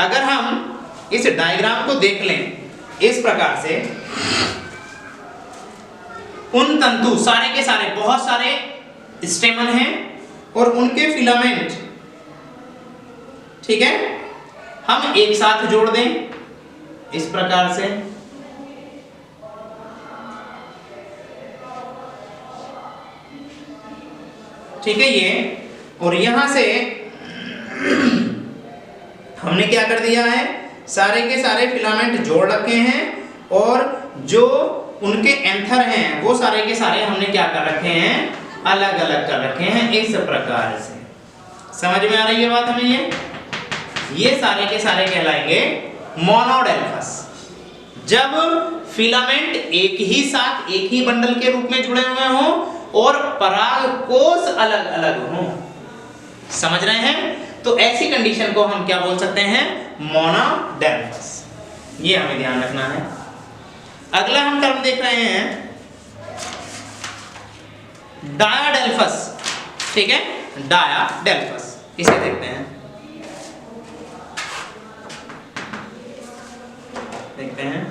अगर हम इस डायग्राम को देख लें इस प्रकार से, उन तंतु सारे के सारे बहुत सारे स्टेमन हैं और उनके फिलामेंट, ठीक है, हम एक साथ जोड़ दें इस प्रकार से, ठीक है ये, और यहां से हमने क्या कर दिया है, सारे के सारे फिलामेंट जोड़ रखे हैं और जो उनके एंथर हैं वो सारे के सारे हमने क्या कर रखे हैं, अलग अलग कर रखे हैं इस प्रकार से। समझ में आ रही है बात हमें? ये सारे के सारे कहलाएंगे मोनोडेल्फस। जब फिलामेंट एक ही साथ एक ही बंडल के रूप में जुड़े हुए हों और परागकोश अलग अलग हों, समझ रहे हैं? तो ऐसी कंडीशन को हम क्या बोल सकते हैं, मोनोडेल्फस। ये हमें ध्यान रखना है। अगला हम टर्म देख रहे हैं डायाडेल्फस, ठीक है, डायाडेल्फस, इसे देखते हैं, देखते हैं।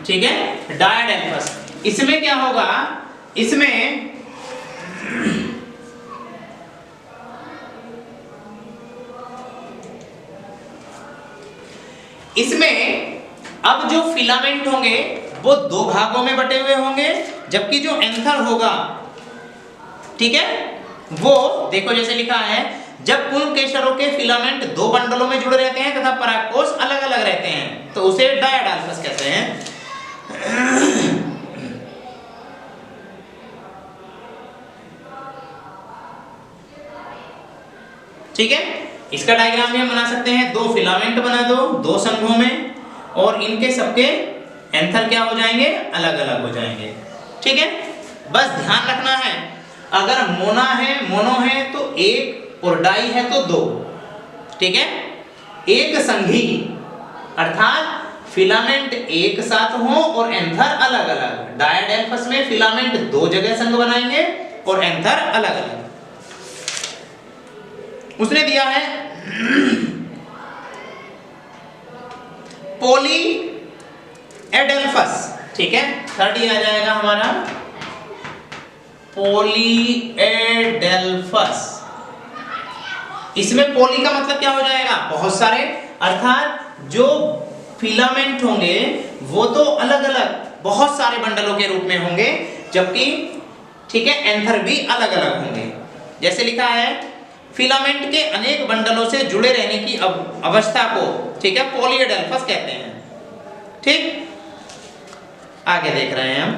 ठीक है, डायाडेल्फस। इसमें क्या होगा, इसमें अब जो फिलामेंट होंगे वो दो भागों में बटे हुए होंगे, जबकि जो एंथर होगा, ठीक है, वो देखो जैसे लिखा है, जब पुंकेसरों के फिलामेंट दो बंडलों में जुड़े रहते हैं तथा परागकोश अलग अलग रहते हैं तो उसे डायाडेल्फस कहते हैं। ठीक है, इसका डायग्राम भी हम बना सकते हैं। दो फिलामेंट बना दो, दो संघों में, और इनके सबके एंथर क्या हो जाएंगे, अलग अलग हो जाएंगे। ठीक है, बस ध्यान रखना है, अगर मोनो है तो एक और डाई है तो दो। ठीक है, एक संघी अर्थात फिलामेंट एक साथ हो और एंथर अलग अलग। डायाडेल्फस में फिलामेंट दो जगह संघ बनाएंगे और एंथर अलग अलग। उसने दिया है पॉली एडेल्फस। ठीक है, थर्ड ही आ जाएगा हमारा पॉली एडेल्फस। इसमें पॉली का मतलब क्या हो जाएगा, बहुत सारे, अर्थात जो फिलामेंट होंगे वो तो अलग अलग बहुत सारे बंडलों के रूप में होंगे, जबकि ठीक है एंथर भी अलग अलग होंगे। जैसे लिखा है फिलामेंट के अनेक बंडलों से जुड़े रहने की अवस्था को, ठीक है, पॉलीएडेल्फस कहते हैं। ठीक, आगे देख रहे हैं हम।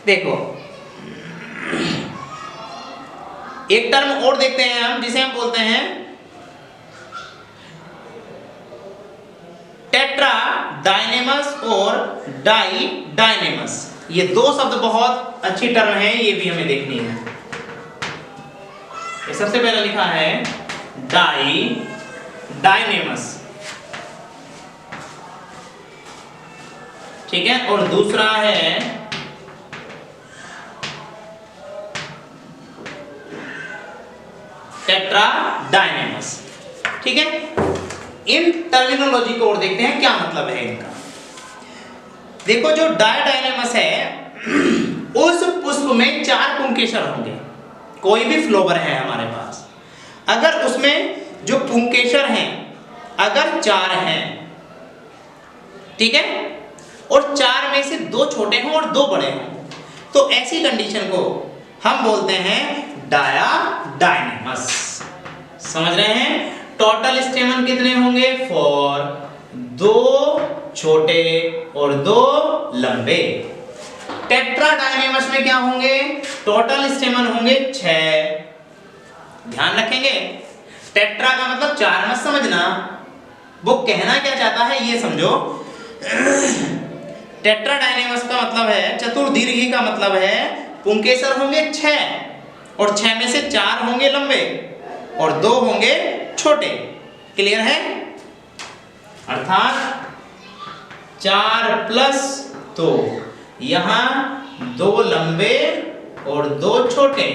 देखो एक टर्म और देखते हैं हम, जिसे हम बोलते हैं टेट्रा डायनेमस और डाई डायनेमस। ये दो शब्द बहुत अच्छी टर्म है, ये भी हमें देखनी है। ये सबसे पहले लिखा है डाई डायनेमस, ठीक है, और दूसरा है टेट्रा डायनेमस। ठीक है, इन टर्मिनोलॉजी को और देखते हैं क्या मतलब है इनका। देखो जो डायडायनेमस है उस पुष्प में 4 पुंकेसर होंगे। कोई भी फ्लोवर है हमारे पास, अगर उसमें जो पुंकेसर हैं अगर 4 हैं, ठीक है, और 4 में से 2 छोटे हों और 2 बड़े हों, तो ऐसी कंडीशन को हम बोलते हैं डायाडायनेमस। समझ रहे हैं? टोटल स्टेमन कितने होंगे, 4, 2 छोटे और 2 लंबे। टेट्राडायनेमस में क्या होंगे, टोटल स्टेमन होंगे 6। ध्यान रखेंगे, टेट्रा का मतलब 4 मत समझना, वो कहना क्या चाहता है ये समझो। टेट्राडायनेमस का मतलब है, चतुर्दीर्घी का मतलब है पुंकेसर होंगे 6 और 6 में से 4 होंगे लंबे और 2 होंगे छोटे। क्लियर है? अर्थात 4 प्लस 2, यहां 2 लंबे और 2 छोटे,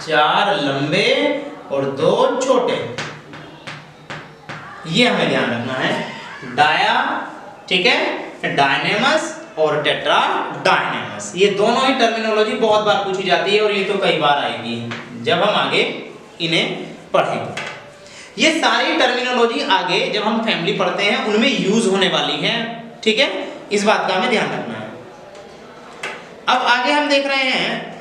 4 लंबे और 2 छोटे, ये हमें ध्यान रखना है। डाया, ठीक है, डायनेमस और टेट्राडायनेमस, ये दोनों ही टर्मिनोलॉजी बहुत बार पूछी जाती है और ये तो कई बार आएगी जब हम आगे इन्हें पढ़ेंगे। ये सारी टर्मिनोलॉजी आगे जब हम फैमिली पढ़ते हैं उनमें यूज होने वाली है, ठीक है, इस बात का हमें ध्यान रखना है। अब आगे हम देख रहे हैं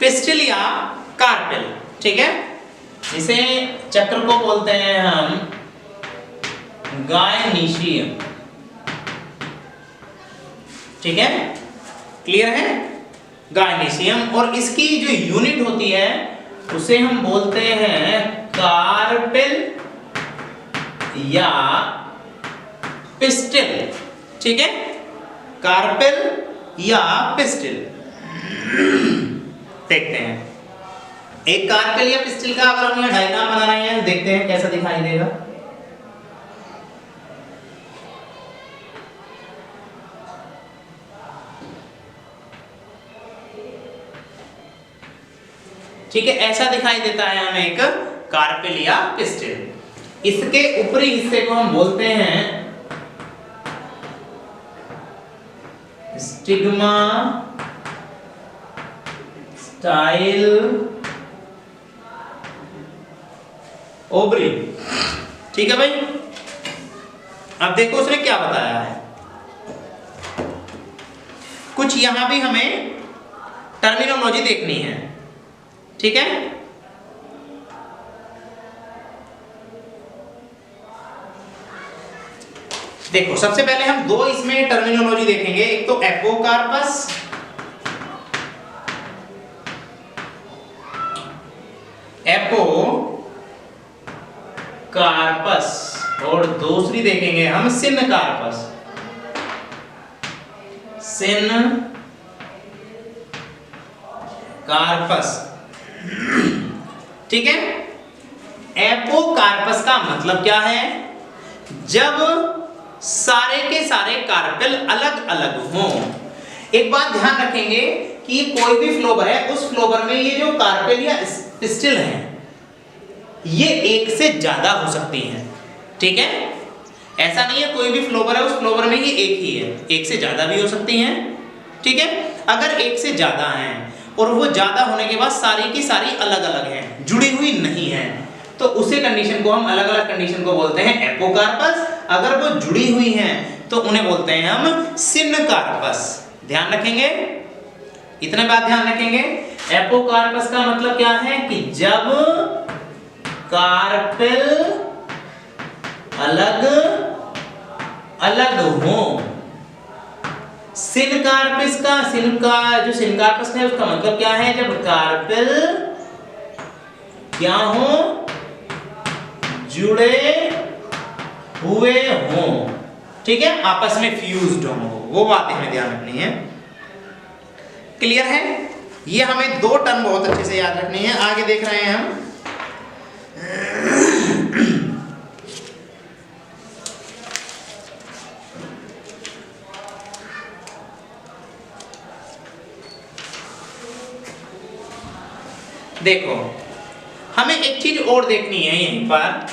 पिस्टिल या कार्पेल, ठीक है, इसे चक्र को बोलते हैं हम गायनीशियम, ठीक है, क्लियर है, गायनीशियम। और इसकी जो यूनिट होती है उसे हम बोलते हैं कार्पेल या पिस्टिल, ठीक है, कार्पेल या पिस्टिल। देखते हैं एक कार्पेल या पिस्टिल का अगर हम यहाँ डायग्राम बना रहे हैं, देखते हैं कैसा दिखाई देगा। ठीक है, ऐसा दिखाई देता है हमें एक कार्पेल या पिस्टिल। इसके ऊपरी हिस्से को हम बोलते हैं स्टिग्मा, स्टाइल, ओवरी, ठीक है भाई। अब देखो उसने क्या बताया है, कुछ यहां भी हमें टर्मिनोलॉजी देखनी है, ठीक है। देखो सबसे पहले हम दो इसमें टर्मिनोलॉजी देखेंगे, एक तो एपोकार्पस, एपोकार्पस, और दूसरी देखेंगे हम सिनकार्पस, सिनकार्पस, ठीक है। एपोकार्पस का मतलब क्या है, जब सारे के सारे कार्पेल अलग अलग हों। एक बात ध्यान रखेंगे कि कोई भी फ्लोवर है, उस फ्लोवर में ये जो कार्पेल या पिस्टिल हैं ये एक से ज्यादा हो सकती हैं, ठीक है। ऐसा नहीं है कोई भी फ्लोवर है उस फ्लोवर में ये एक ही है, एक से ज्यादा भी हो सकती हैं, ठीक है। अगर एक से ज्यादा हैं और वो ज्यादा होने के बाद सारी की सारी अलग अलग हैं, जुड़ी हुई नहीं है, तो उसे कंडीशन को हम अलग अलग कंडीशन को बोलते हैं एपोकार्पस। अगर वो जुड़ी हुई हैं तो उन्हें बोलते हैं हम सिनकार्पस। ध्यान रखेंगे, इतने बात ध्यान रखेंगे। एपोकार्पस का मतलब क्या है कि जब कार्पेल अलग अलग हो। सिनकार्पस का सिनकार्पस है उसका मतलब क्या है, जब कार्पेल क्या हो, जुड़े हुए हों, ठीक है, आपस में फ्यूज्ड हो, वो बातें हमें ध्यान रखनी है। क्लियर है, ये हमें दो टर्म बहुत अच्छे से याद रखनी है। आगे देख रहे हैं हम देखो हमें एक चीज और देखनी है यहीं पर।